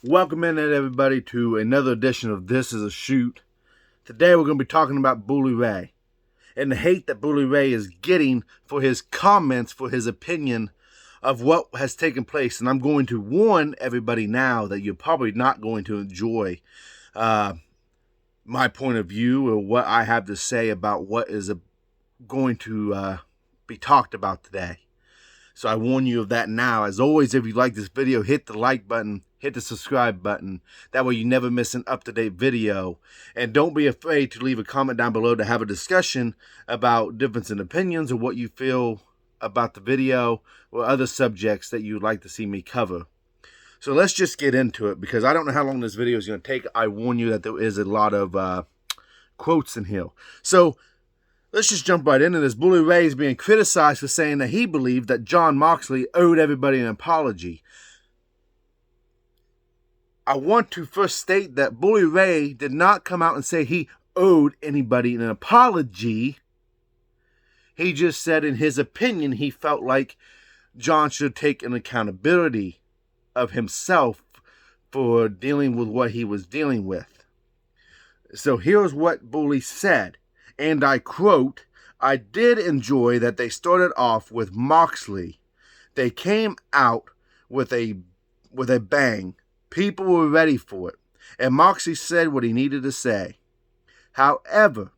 Welcome in everybody to another edition of This Is a Shoot. Today we're going to be talking about Bully Ray and the hate that Bully Ray is getting for his comments, for his opinion of what has taken place. And I'm going to warn everybody now that you're probably not going to enjoy my point of view or what I have to say about what is going to be talked about today. So I warn you of that now. As always, if you like this video, hit the like button, hit the subscribe button. That way you never miss an up-to-date video. And don't be afraid to leave a comment down below to have a discussion about difference in opinions or what you feel about the video or other subjects that you'd like to see me cover. So let's just get into it because I don't know how long this video is going to take. I warn you that there is a lot of quotes in here. So let's just jump right into this. Bully Ray is being criticized for saying that he believed that Jon Moxley owed everybody an apology. I want to first state that Bully Ray did not come out and say he owed anybody an apology. He just said in his opinion he felt like Jon should take an accountability of himself for dealing with what he was dealing with. So here's what Bully said. And I quote, "I did enjoy that they started off with Moxley. They came out with a bang. People were ready for it. And Moxley said what he needed to say. However,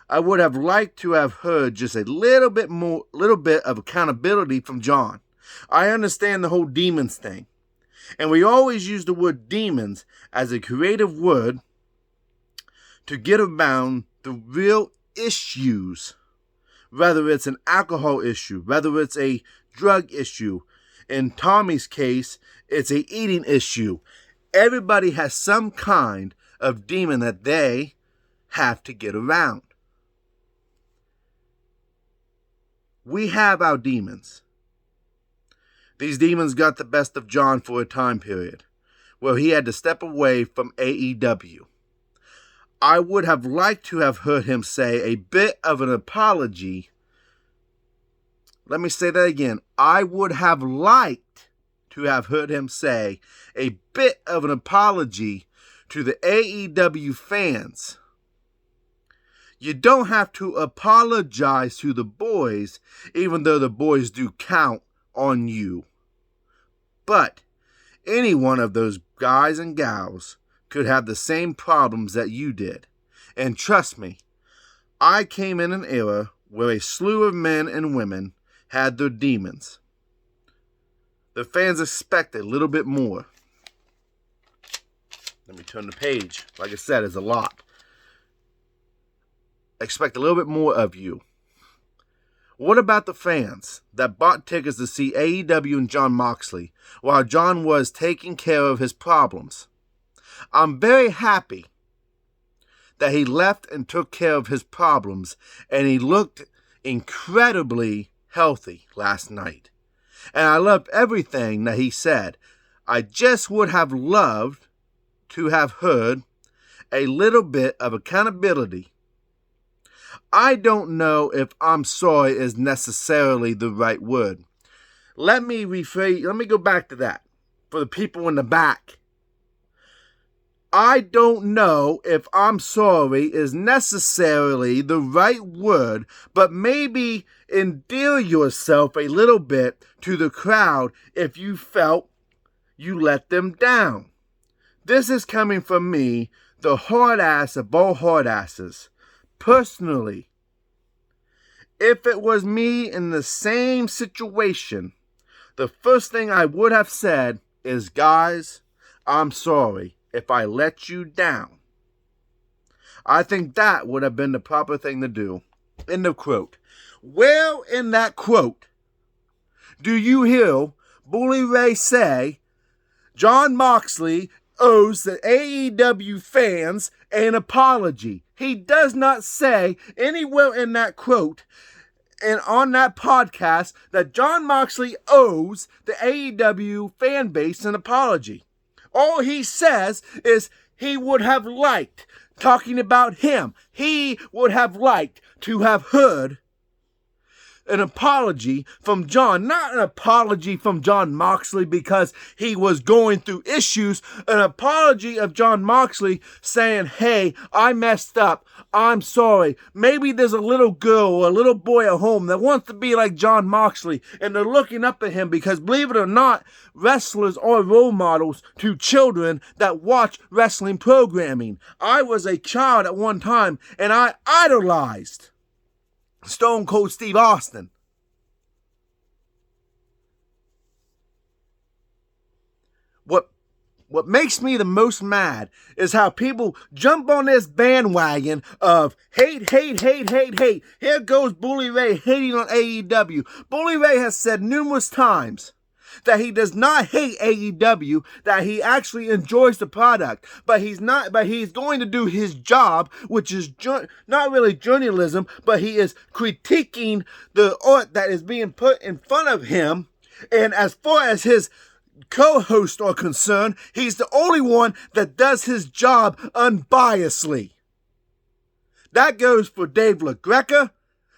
I would have liked to have heard just a little bit of accountability from Jon. I understand the whole demons thing. And we always use the word demons as a creative word to get around the real issues, whether it's an alcohol issue, whether it's a drug issue. In Tommy's case, it's a eating issue. Everybody has some kind of demon that they have to get around. We have our demons. These demons got the best of Jon for a time period where he had to step away from AEW. I would have liked to have heard him say a bit of an apology. Let me say that again. I would have liked to have heard him say a bit of an apology to the AEW fans. You don't have to apologize to the boys, even though the boys do count on you. But any one of those guys and gals could have the same problems that you did. And trust me, I came in an era where a slew of men and women had their demons. The fans expect a little bit more. Let me turn the page. Like I said, it's a lot. Expect a little bit more of you. What about the fans that bought tickets to see AEW and Jon Moxley while Jon was taking care of his problems? I'm very happy that he left and took care of his problems, and he looked incredibly healthy last night. And I loved everything that he said. I just would have loved to have heard a little bit of accountability. I don't know if "I'm sorry" is necessarily the right word. Let me go back to that for the people in the back. I don't know if "I'm sorry" is necessarily the right word, but maybe endear yourself a little bit to the crowd if you felt you let them down. This is coming from me, the hard ass of all hard asses. Personally, if it was me in the same situation, the first thing I would have said is, "Guys, I'm sorry if I let you down." I think that would have been the proper thing to do. End of quote. Where in that quote do you hear Bully Ray say Jon Moxley owes the AEW fans an apology? He does not say anywhere in that quote and on that podcast that Jon Moxley owes the AEW fan base an apology. All he says is he would have liked, talking about him, he would have liked to have heard an apology from John, not an apology from John Moxley because he was going through issues, an apology of John Moxley saying, hey, I messed up, I'm sorry. Maybe there's a little girl or a little boy at home that wants to be like John Moxley, and they're looking up at him because, believe it or not, wrestlers are role models to children that watch wrestling programming. I was a child at one time, and I idolized Stone Cold Steve Austin. What makes me the most mad is how people jump on this bandwagon of hate. Here goes Bully Ray hating on AEW. Bully Ray has said numerous times that he does not hate AEW, that he actually enjoys the product, but he's going to do his job, which is not really journalism, but he is critiquing the art that is being put in front of him. And as far as his co-hosts are concerned, he's the only one that does his job unbiasedly. That goes for Dave LaGreca.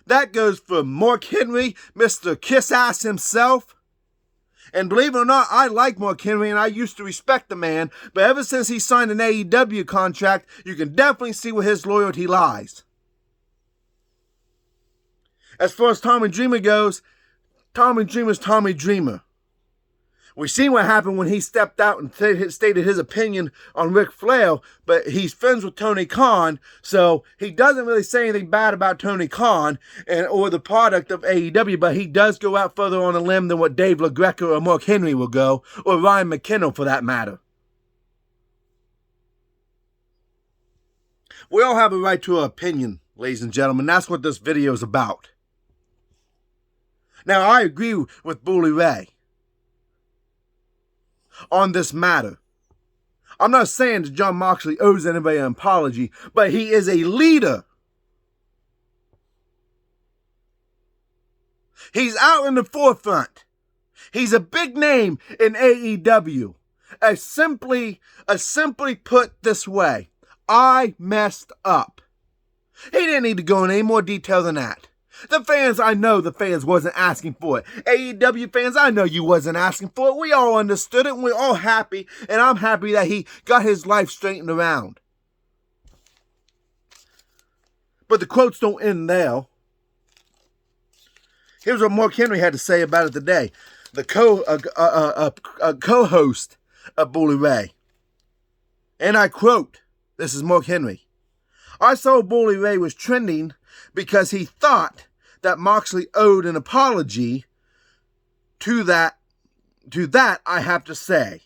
That goes for Mark Henry, Mr. Kiss-Ass himself. And believe it or not, I like Mark Henry and I used to respect the man, but ever since he signed an AEW contract, you can definitely see where his loyalty lies. As far as Tommy Dreamer goes, Tommy Dreamer's Tommy Dreamer. We seen what happened when he stepped out and stated his opinion on Ric Flair, but he's friends with Tony Khan, so he doesn't really say anything bad about Tony Khan or the product of AEW, but he does go out further on a limb than what Dave LaGreca or Mark Henry will go, or Ryan McKinnell for that matter. We all have a right to our opinion, ladies and gentlemen. That's what this video is about. Now, I agree with Bully Ray on this matter. I'm not saying that John Moxley owes anybody an apology, but he is a leader. He's out in the forefront. He's a big name in AEW. As simply put this way, I messed up. He didn't need to go into any more detail than that. I know the fans wasn't asking for it. AEW fans, I know you wasn't asking for it. We all understood it and we're all happy. And I'm happy that he got his life straightened around. But the quotes don't end there. Here's what Mark Henry had to say about it today. The co-host of Bully Ray. And I quote, this is Mark Henry. I saw Bully Ray was trending because he thought that Moxley owed an apology. To that I have to say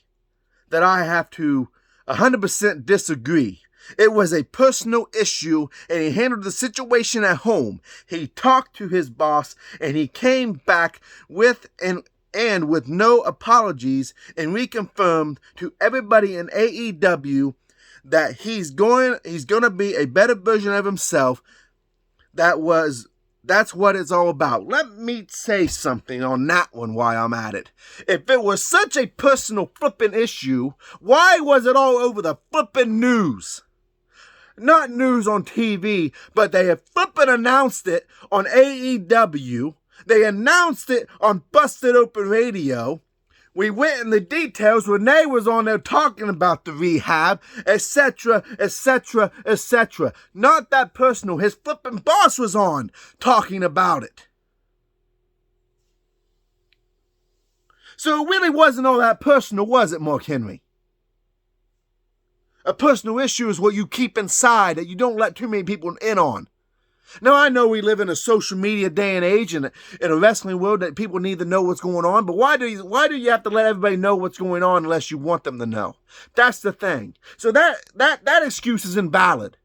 that I have to 100% disagree. It was a personal issue and he handled the situation at home. He talked to his boss and he came back with with no apologies and reconfirmed to everybody in AEW that he's going to be a better version of himself. That's what it's all about. Let me say something on that one while I'm at it. If it was such a personal flippin' issue, why was it all over the flippin' news? Not news on TV, but they have flippin' announced it on AEW. They announced it on Busted Open Radio. We went in the details. Renee was on there talking about the rehab, etc., etc., etc. Not that personal. His flipping boss was on talking about it. So it really wasn't all that personal, was it, Mark Henry? A personal issue is what you keep inside that you don't let too many people in on. Now, I know we live in a social media day and age and in a wrestling world that people need to know what's going on, but why do you have to let everybody know what's going on unless you want them to know? That's the thing. So that excuse is invalid.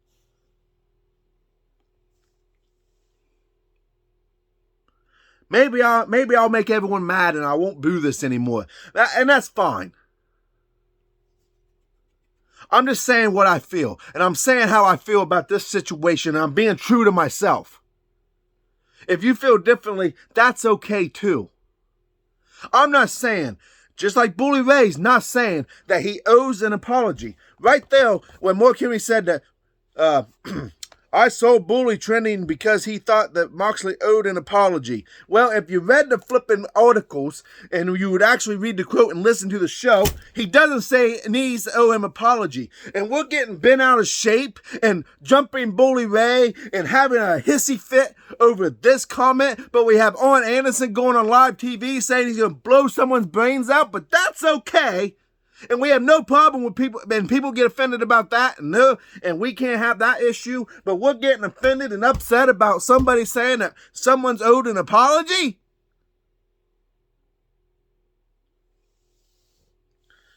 Maybe I'll make everyone mad and I won't boo this anymore. And that's fine. I'm just saying what I feel. And I'm saying how I feel about this situation. And I'm being true to myself. If you feel differently, that's okay too. I'm not saying, just like Bully Ray's not saying that he owes an apology. Right there, when Mark Henry said that I saw Bully trending because he thought that Moxley owed an apology. Well, if you read the flipping articles and you would actually read the quote and listen to the show, he doesn't say it needs to owe him an apology. And we're getting bent out of shape and jumping Bully Ray and having a hissy fit over this comment, but we have Arn Anderson going on live TV saying he's going to blow someone's brains out, but that's okay. And we have no problem with people, and people get offended about that, and we can't have that issue, but we're getting offended and upset about somebody saying that someone's owed an apology?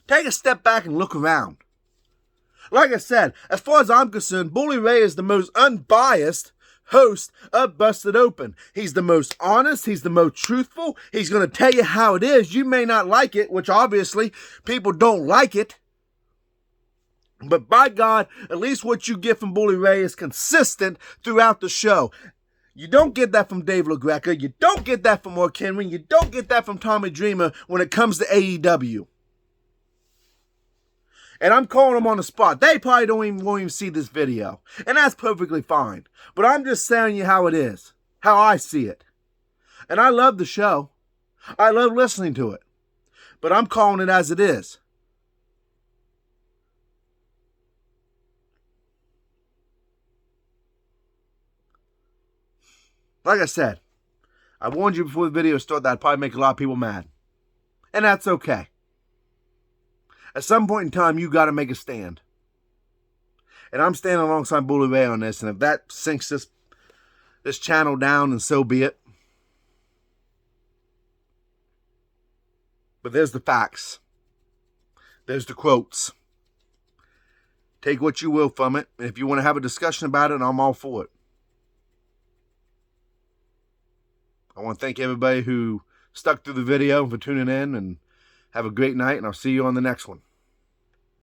Take a step back and look around. Like I said, as far as I'm concerned, Bully Ray is the most unbiased host of Busted Open. He's the most honest. He's the most truthful. He's going to tell you how it is. You may not like it, which obviously people don't like it. But by God, at least what you get from Bully Ray is consistent throughout the show. You don't get that from Dave LaGreca. You don't get that from Mark Henry. You don't get that from Tommy Dreamer when it comes to AEW. And I'm calling them on the spot. They probably won't even see this video. And that's perfectly fine. But I'm just telling you how it is. How I see it. And I love the show. I love listening to it. But I'm calling it as it is. Like I said, I warned you before the video started that I'd probably make a lot of people mad. And that's okay. At some point in time, you got to make a stand. And I'm standing alongside Bully Ray on this. And if that sinks this channel down, then so be it. But there's the facts. There's the quotes. Take what you will from it. And if you want to have a discussion about it, I'm all for it. I want to thank everybody who stuck through the video for tuning in. And have a great night. And I'll see you on the next one.